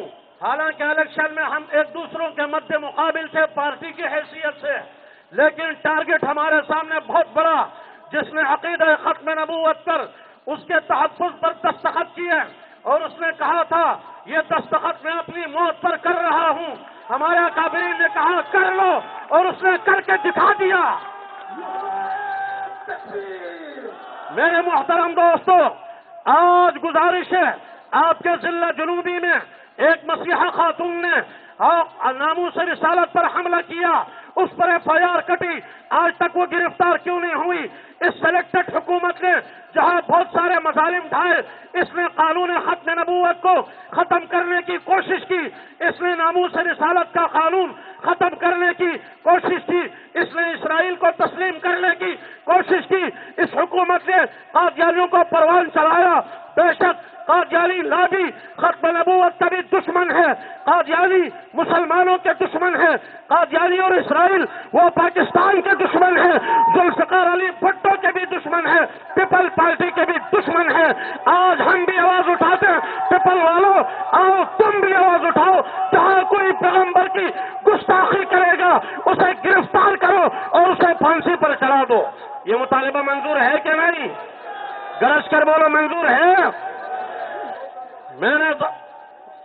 حالانکہ الیکشن میں ہم ایک دوسروں کے مد مقابل تھے پارٹی کی حیثیت سے، لیکن ٹارگٹ ہمارے سامنے بہت بڑا، جس نے عقیدہ ختم نبوت پر اس کے تحفظ پر دستخط کیے اور اس نے کہا تھا یہ دستخط میں اپنی موت پر کر رہا ہوں۔ ہمارے اکابرین نے کہا کر لو، اور اس نے کر کے دکھا دیا۔ میرے محترم دوستو، آج گزارش ہے، آپ کے ضلع جنوبی میں ایک مسیحا خاتون نے ناموس رسالت پر حملہ کیا، اس پر FIR کٹی، آج تک وہ گرفتار کیوں نہیں ہوئی؟ اس سلیکٹڈ حکومت نے جہاں بہت سارے مظالم ڈھائے، اس نے قانون ختم نبوت کو ختم کرنے کی کوشش کی، اس نے ناموس رسالت کا قانون ختم کرنے کی کوشش کی، اس نے اسرائیل کو تسلیم کرنے کی کوشش کی، اس حکومت نے قادیانیوں کو پروان چلایا۔ بے شک قادیانی لابی ختم نبوت کا بھی دشمن ہے، قادیانی مسلمانوں کے دشمن ہے، قادیانی اور اسرائیل وہ پاکستان کے دشمن ہیں، ذوالفقار علی بھٹو کے بھی دشمن ہیں، پیپل پارٹی کے بھی دشمن ہیں۔ آج ہم بھی آواز اٹھاتے ہیں، پیپل والوں آؤ تم بھی آواز اٹھاؤ، جہاں کوئی پیغمبر کی گستاخی کرے گا اسے گرفتار کرو اور اسے پھانسی پر چڑھا دو۔ یہ مطالبہ منظور ہے کہ نہیں؟ گرج کر بولو، منظور ہے؟ میں نے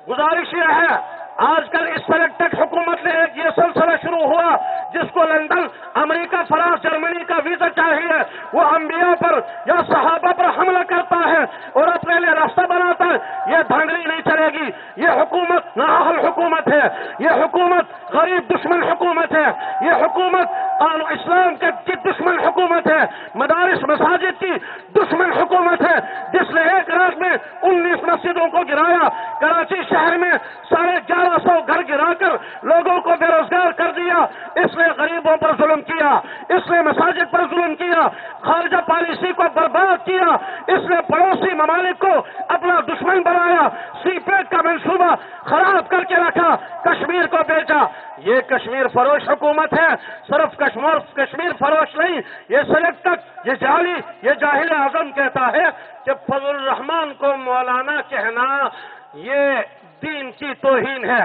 گزارش یہ ہے، آج کل اس سلیکٹڈ حکومت نے ایک یہ سلسلہ شروع ہوا جس کو لندن، امریکہ، فرانس، جرمنی کا ویزا چاہیے، وہ انبیاء پر یا صحابہ پر حملہ کرتا ہے اور اپنے لیے راستہ بناتا ہے۔ یہ دھاندلی نہیں چلے گی، یہ حکومت نااہل حکومت ہے، یہ حکومت غریب دشمن حکومت ہے، یہ حکومت اسلام کی دشمن حکومت ہے، مدارس مساجد کی دشمن حکومت ہے، جس نے ایک رات میں 19 مسجدوں کو گرایا، کراچی شہر میں 1150 گھر گرا کر لوگوں کو بے روزگار کر دیا، اس نے غریبوں پر ظلم کیا، اس نے مساجد پر ظلم کیا، خارجہ پالیسی کو برباد کیا، اس نے پڑوسی ممالک کو اپنا دشمن بنایا، سی پیک کا منصوبہ خراب کر کے رکھا، کشمیر کو بیچا۔ یہ کشمیر فروش حکومت ہے، صرف کشمیر فروش نہیں، یہ سلیکٹڈ، یہ جعلی، یہ جاہل اعظم کہتا ہے کہ فضل الرحمان کو مولانا کہنا یہ دین کی توہین ہے۔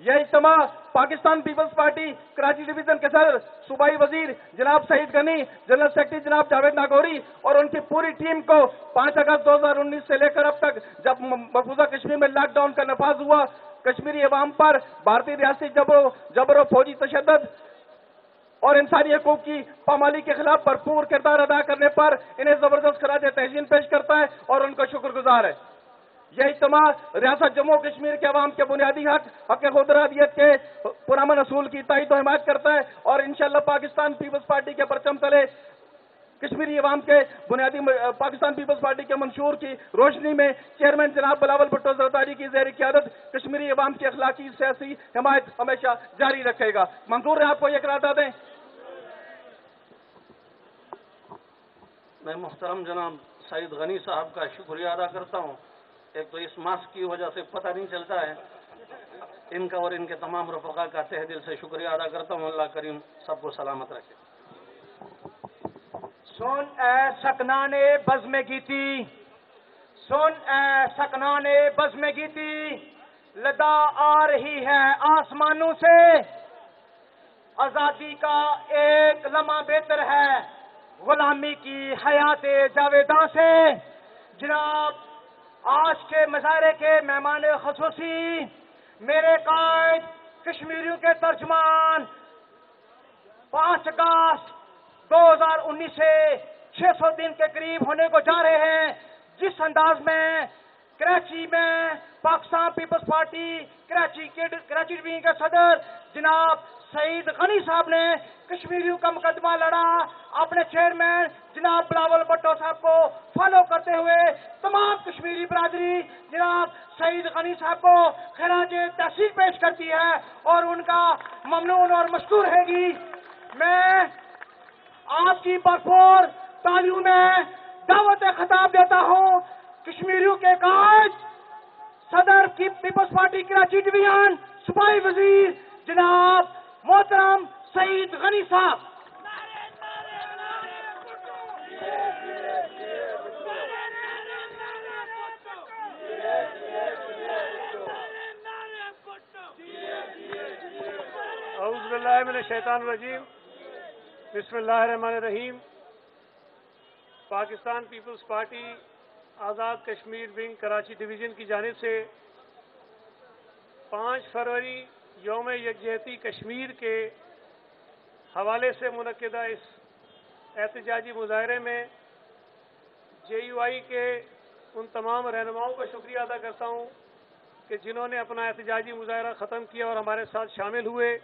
یہ اجتماع Pakistan Peoples party Karachi division کے صدر صوبائی وزیر جناب سعید غنی، جنرل سیکرٹری جناب جاوید ناگوری اور ان کی پوری ٹیم کو 5 اگست 2019 سے لے کر اب تک جب مقبوضہ کشمیر میں لاک ڈاؤن کا نفاذ ہوا، کشمیری عوام پر بھارتی ریاستی جبر و فوجی تشدد اور انسانی حقوق کی پامالی کے خلاف بھرپور کردار ادا کرنے پر انہیں زبردست خراج تحسین پیش کرتا ہے اور ان کا شکر گزار ہے۔ یہ اجتماع ریاست جموں و کشمیر کے عوام کے بنیادی حق خود ارادیت کے پرامن اصول کی تائید و حمایت کرتا ہے اور انشاءاللہ پاکستان پیپلز پارٹی کے پرچم تلے کشمیری عوام کے بنیادی پاکستان پیپلز پارٹی کے منشور کی روشنی میں چیئرمین جناب بلاول بھٹو زرداری کی زیر قیادت کشمیری عوام کی اخلاقی سیاسی حمایت ہمیشہ جاری رکھے گا۔ منظور ہے آپ کو یہ قراردادیں؟ میں محترم جناب سعید غنی صاحب کا شکریہ ادا کرتا ہوں۔ ایک تو اس ماسک کی وجہ سے پتہ نہیں چلتا ہے، ان کا اور ان کے تمام رفقا کا تہ دل سے شکریہ ادا کرتا ہوں۔ اللہ کریم سب کو سلامت رکھے۔ سن اے سکنان بزم گیتی، سن اے سکنان بزم گیتی، لدا آ رہی ہے آسمانوں سے، آزادی کا ایک لمحہ بہتر ہے غلامی کی حیات جاویداں سے۔ جناب آج کے مظاہرے کے مہمان خصوصی میرے قائد کشمیریوں کے ترجمان 5 اگست 2019 سے 600 دن کے قریب ہونے کو جا رہے ہیں، جس انداز میں کراچی میں Pakistan Peoples party Karachi division کے صدر جناب سعید غنی صاحب نے کشمیریوں کا مقدمہ لڑا، اپنے چیئرمین جناب بلاول بھٹو صاحب کو فالو کرتے ہوئے تمام کشمیری برادری جناب سعید غنی صاحب کو خراج تحسین پیش کرتی ہے اور ان کا ممنون اور مشکور ہے گی۔ میں آپ کی بھرپور تالیوں میں دعوت خطاب دیتا ہوں کشمیریوں کے قائد صدر کی پیپلز پارٹی کراچی ڈویژن صوبائی وزیر جناب محترم سعید غنی صاحب۔ اعوذ باللہ من الشیطان الرجیم، بسم اللہ الرحمن الرحیم۔ Pakistan Peoples party Azad Kashmir wing Karachi division کی جانب سے 5 فروری یوم یکجہتی کشمیر کے حوالے سے منعقدہ اس احتجاجی مظاہرے میں جے یو آئی کے ان تمام رہنماؤں کا شکریہ ادا کرتا ہوں کہ جنہوں نے اپنا احتجاجی مظاہرہ ختم کیا اور ہمارے ساتھ شامل ہوئے۔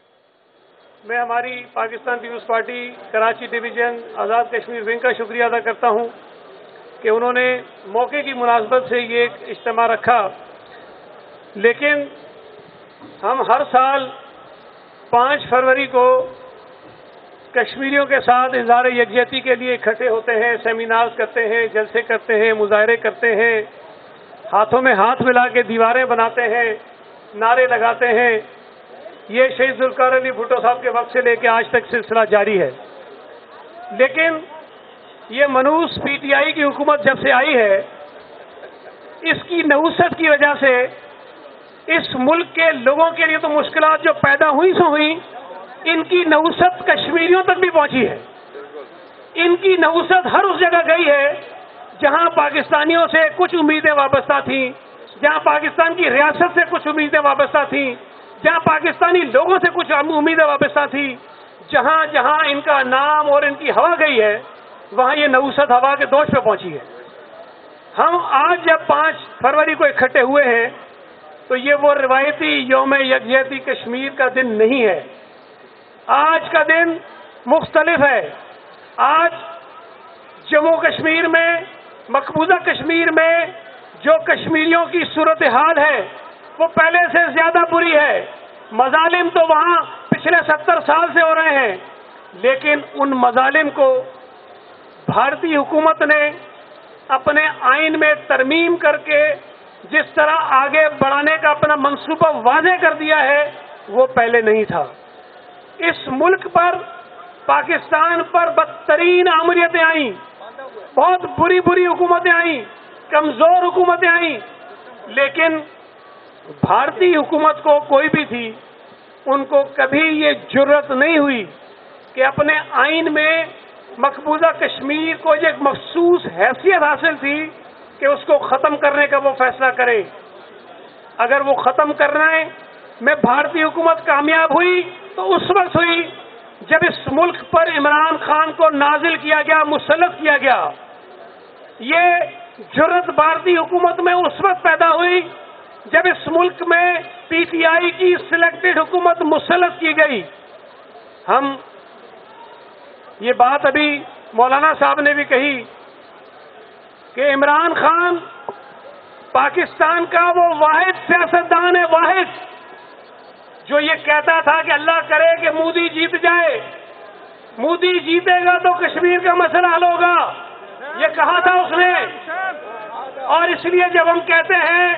میں ہماری Pakistan Peoples party Karachi division Azad Kashmir wing کا شکریہ ادا کرتا ہوں کہ انہوں نے موقع کی مناسبت سے یہ ایک اجتماع رکھا، لیکن ہم ہر سال 5 فروری کو کشمیریوں کے ساتھ اظہار یکجہتی کے لیے اکٹھے ہوتے ہیں، سیمینار کرتے ہیں، جلسے کرتے ہیں، مظاہرے کرتے ہیں، ہاتھوں میں ہاتھ ملا کے دیواریں بناتے ہیں، نعرے لگاتے ہیں۔ یہ شہید ذوالفقار علی بھٹو صاحب کے وقت سے لے کے آج تک سلسلہ جاری ہے، لیکن یہ منحوس پی ٹی آئی کی حکومت جب سے آئی ہے، اس کی نحوست کی وجہ سے اس ملک کے لوگوں کے لیے تو مشکلات جو پیدا ہوئی سو ہوئی، ان کی نحوست کشمیریوں تک بھی پہنچی ہے۔ ان کی نحوست ہر اس جگہ گئی ہے جہاں پاکستانیوں سے کچھ امیدیں وابستہ تھیں، جہاں پاکستان کی ریاست سے کچھ امیدیں وابستہ تھیں، جہاں پاکستانی لوگوں سے کچھ امیدیں وابستہ تھیں، جہاں جہاں ان کا نام اور ان کی ہوا گئی ہے، وہاں یہ نحوست ہوا کے دوش پہ پہنچی ہے۔ ہم آج جب 5 فروری کو اکٹھے ہوئے ہیں تو یہ وہ روایتی یوم یکجہتی کشمیر کا دن نہیں ہے۔ آج کا دن مختلف ہے۔ آج جموں کشمیر میں، مقبوضہ کشمیر میں جو کشمیریوں کی صورتحال ہے وہ پہلے سے زیادہ بری ہے۔ مظالم تو وہاں پچھلے 70 سال سے ہو رہے ہیں، لیکن ان مظالم کو بھارتی حکومت نے اپنے آئین میں ترمیم کر کے جس طرح آگے بڑھانے کا اپنا منصوبہ واضح کر دیا ہے، وہ پہلے نہیں تھا۔ اس ملک پر، پاکستان پر بدترین آمریتیں آئیں، بہت بری حکومتیں آئیں، کمزور حکومتیں آئیں، لیکن بھارتی حکومت کو کوئی بھی تھی ان کو کبھی یہ جرت نہیں ہوئی کہ اپنے آئین میں مقبوضہ کشمیر کو ایک مخصوص حیثیت حاصل تھی کہ اس کو ختم کرنے کا وہ فیصلہ کرے. اگر وہ ختم کرنے میں بھارتی حکومت کامیاب ہوئی تو اس وقت ہوئی جب اس ملک پر عمران خان کو نازل کیا گیا, مسلط کیا گیا. یہ جرت بھارتی حکومت میں اس وقت پیدا ہوئی جب اس ملک میں پی ٹی آئی کی سلیکٹڈ حکومت مسلط کی گئی. ہم یہ بات ابھی مولانا صاحب نے بھی کہی کہ عمران خان پاکستان کا وہ واحد سیاستدان ہے, واحد, جو یہ کہتا تھا کہ اللہ کرے کہ مودی جیت جائے, مودی جیتے گا تو کشمیر کا مسئلہ حل ہوگا, یہ کہا تھا اس نے. اور اس لیے جب ہم کہتے ہیں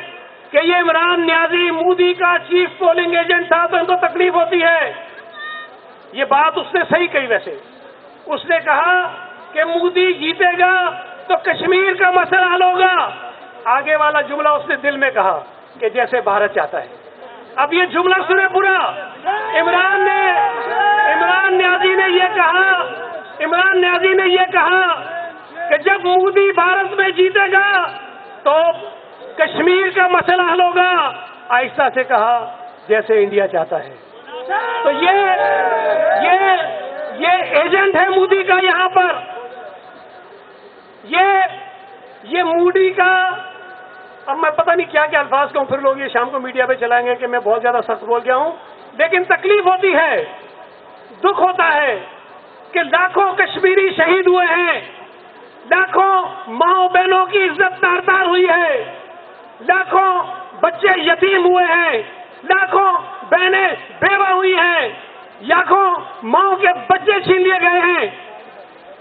کہ یہ عمران نیازی مودی کا چیف پولنگ ایجنٹ تھا تو ان کو تکلیف ہوتی ہے. یہ بات اس نے صحیح کہی. ویسے اس نے کہا کہ مودی جیتے گا تو کشمیر کا مسئلہ حل ہوگا. آگے والا جملہ اس نے دل میں کہا کہ جیسے بھارت چاہتا ہے. اب یہ جملہ سنے پورا. عمران نیازی نے یہ کہا کہ جب مودی بھارت میں جیتے گا تو کشمیر کا مسئلہ حل ہوگا. آہستہ سے کہا جیسے انڈیا چاہتا ہے. تو یہ ایجنٹ ہے مودی کا یہاں پر. یہ مودی کا, اب میں پتہ نہیں کیا کیا الفاظ کہوں, پھر لوگ یہ شام کو میڈیا پہ چلائیں گے کہ میں بہت زیادہ سخت بول گیا ہوں. لیکن تکلیف ہوتی ہے, دکھ ہوتا ہے کہ لاکھوں کشمیری شہید ہوئے ہیں, لاکھوں ماؤں بہنوں کی عزت تار تار ہوئی ہے, لاکھوں بچے یتیم ہوئے ہیں, لاکھوں بہنیں بیوہ ہوئی ہیں, لاکھوں ماؤں کے بچے چھین لیے گئے ہیں.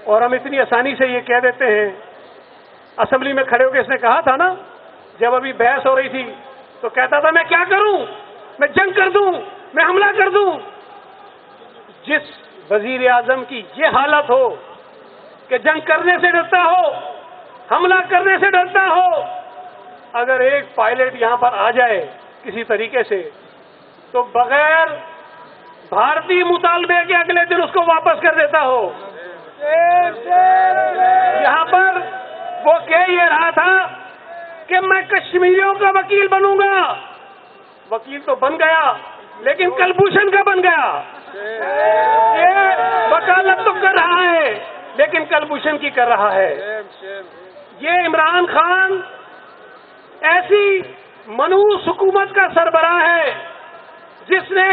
اور ہم اتنی آسانی سے یہ کہہ دیتے ہیں. اسمبلی میں کھڑے ہو کے اس نے کہا تھا نا, جب ابھی بحث ہو رہی تھی تو کہتا تھا میں کیا کروں, میں جنگ کر دوں, میں حملہ کر دوں. جس وزیر اعظم کی یہ حالت ہو کہ جنگ کرنے سے ڈرتا ہو, حملہ کرنے سے ڈرتا ہو, اگر ایک پائلٹ یہاں پر آ جائے کسی طریقے سے تو بغیر بھارتی مطالبے کے اگلے دن اس کو واپس کر دیتا ہو. یہاں پر وہ کہہ یہ رہا تھا کہ میں کشمیریوں کا وکیل بنوں گا. وکیل تو بن گیا لیکن کلبھوشن کا بن گیا. یہ وکالت تو کر رہا ہے لیکن کلبھوشن کی کر رہا ہے. یہ عمران خان ایسی منحوس حکومت کا سربراہ ہے جس نے,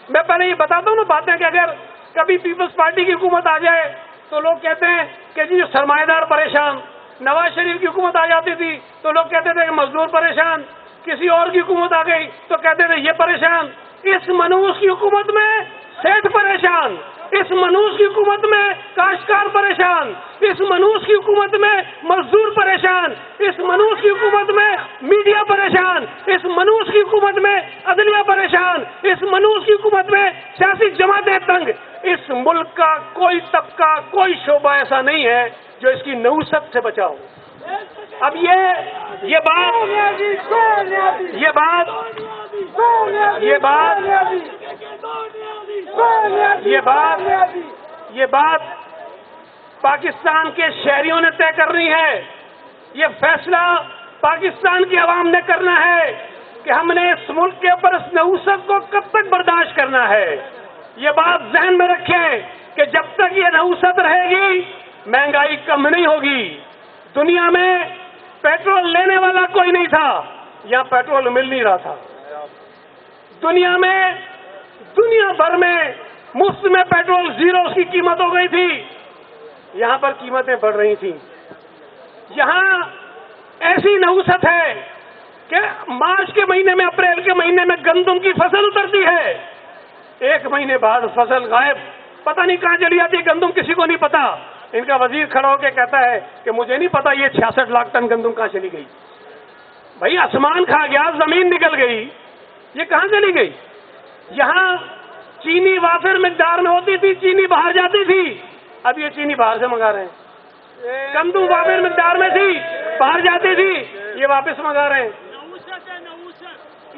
میں پہلے یہ بتاتا ہوں نا باتیں, کہ اگر کبھی پیپلز پارٹی کی حکومت آ جائے تو لوگ کہتے ہیں کہ جی سرمایہ دار پریشان. نواز شریف کی حکومت آ جاتی تھی تو لوگ کہتے تھے کہ مزدور پریشان. کسی اور کی حکومت آ گئی تو کہتے تھے یہ پریشان. اس منحوس کی حکومت میں سیٹھ پریشان, اس منحوس کی حکومت میں کاشتکار پریشان, اس منحوس کی حکومت میں مزدور پریشان, اس منحوس کی حکومت میں میڈیا پریشان, اس منحوس کی حکومت میں عدلیہ پریشان, اس منحوس کی حکومت میں سیاسی جماعتیں تنگ. اس ملک کا کوئی طبقہ, کوئی شعبہ ایسا نہیں ہے جو اس کی نحوست سے بچا ہو. اب یہ بات پاکستان کے شہریوں نے طے کرنی ہے. یہ فیصلہ پاکستان کی عوام نے کرنا ہے کہ ہم نے اس ملک کے اوپر اس نحوست کو کب تک برداشت کرنا ہے. یہ بات ذہن میں رکھیں کہ جب تک یہ نحوست رہے گی مہنگائی کم نہیں ہوگی. دنیا میں پیٹرول لینے والا کوئی نہیں تھا, یہاں پیٹرول مل نہیں رہا تھا. دنیا بھر میں مفت میں پیٹرول زیرو کی قیمت ہو گئی تھی, یہاں پر قیمتیں بڑھ رہی تھیں. یہاں ایسی نحوست ہے کہ مارچ کے مہینے میں, اپریل کے مہینے میں گندم کی فصل اترتی ہے, ایک مہینے بعد فصل غائب, پتہ نہیں کہاں چلی جاتی گندم, کسی کو نہیں پتا. ان کا وزیر کھڑا ہو کے کہتا ہے کہ مجھے نہیں پتا یہ 66 لاکھ ٹن گندم کہاں چلی گئی. بھائی آسمان کھا گیا, زمین نکل گئی, یہ کہاں چلی گئی؟ یہاں چینی وافر مقدار میں ہوتی تھی, چینی باہر جاتی تھی, اب یہ چینی باہر سے منگا رہے ہیں. گندم وافر مقدار میں تھی, باہر جاتی تھی, یہ واپس منگا رہے ہیں.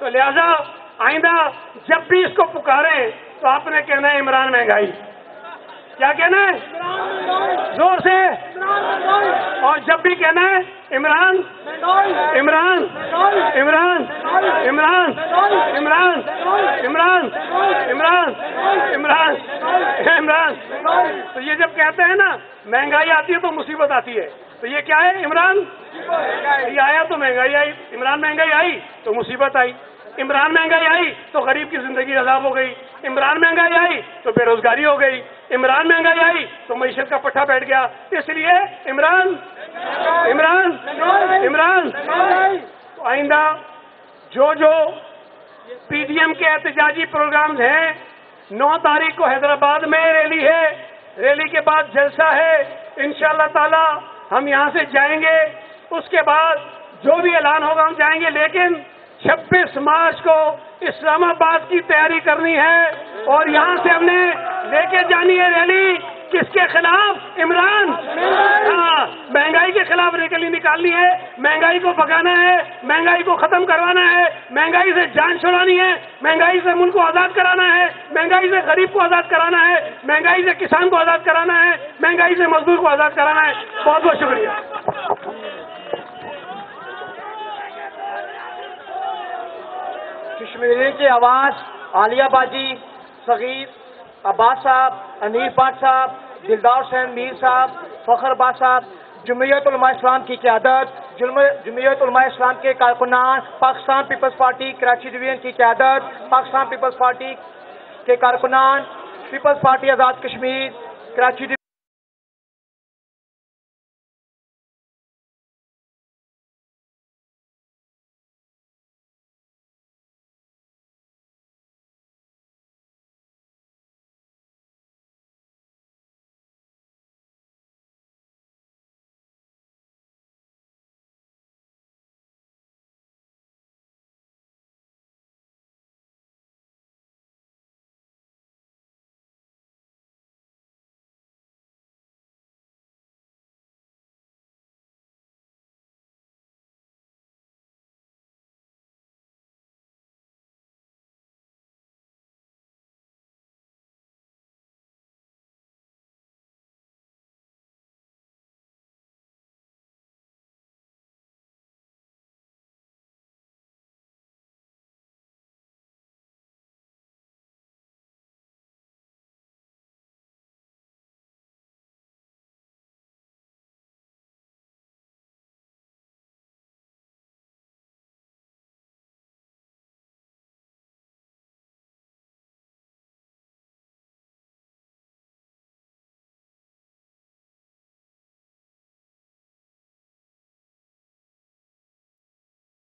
تو لہذا آئندہ جب بھی اس کو پکاریں تو آپ نے کہنا ہے عمران مہنگائی. کیا کہنا ہے؟ زور سے. اور جب بھی کہنا ہے عمران عمران عمران عمران عمران عمران عمران عمران عمران. تو یہ جب کہتے ہیں نا مہنگائی آتی ہے تو مصیبت آتی ہے. تو یہ کیا ہے؟ عمران. یہ آیا تو مہنگائی آئی. عمران مہنگائی آئی تو مصیبت آئی. عمران مہنگائی آئی تو غریب کی زندگی عذاب ہو گئی. عمران مہنگائی آئی تو بے روزگاری ہو گئی. عمران مہنگائی آئی تو معیشت کا پٹھا بیٹھ گیا. اس لیے عمران عمران عمران. آئندہ جو پی ڈی ایم کے احتجاجی پروگرامز ہیں، 9 تاریخ کو حیدرآباد میں ریلی ہے، ریلی کے بعد جلسہ ہے. انشاءاللہ تعالی ہم یہاں سے جائیں گے. اس کے بعد جو بھی اعلان ہوگا ہم جائیں گے. لیکن 26 مارچ کو اسلام آباد کی تیاری کرنی ہے اور یہاں سے ہم نے لے کے جانی ہے ریلی. کس کے خلاف؟ عمران. ہاں، مہنگائی کے خلاف ریلی نکالنی ہے. مہنگائی کو بھگانا ہے، مہنگائی کو ختم کروانا ہے، مہنگائی سے جان چھڑانی ہے، مہنگائی سے ملک کو آزاد کرانا ہے، مہنگائی سے غریب کو آزاد کرانا ہے، مہنگائی سے کسان کو آزاد کرانا ہے، مہنگائی سے مزدور کو آزاد کرانا ہے. بہت بہت شکریہ. کشمیری کی آواز عالیہ باجی، صغیر، عباس صاحب، انیف بٹ صاحب، دلدار حسین میر صاحب، فخر با صاحب، جمعیت علماء اسلام کی قیادت، جمعیت علماء اسلام کے کارکنان، Pakistan Peoples party Karachi division کی قیادت، پاکستان پیپلز پارٹی کے کارکنان، پیپلز پارٹی آزاد کشمیر کراچی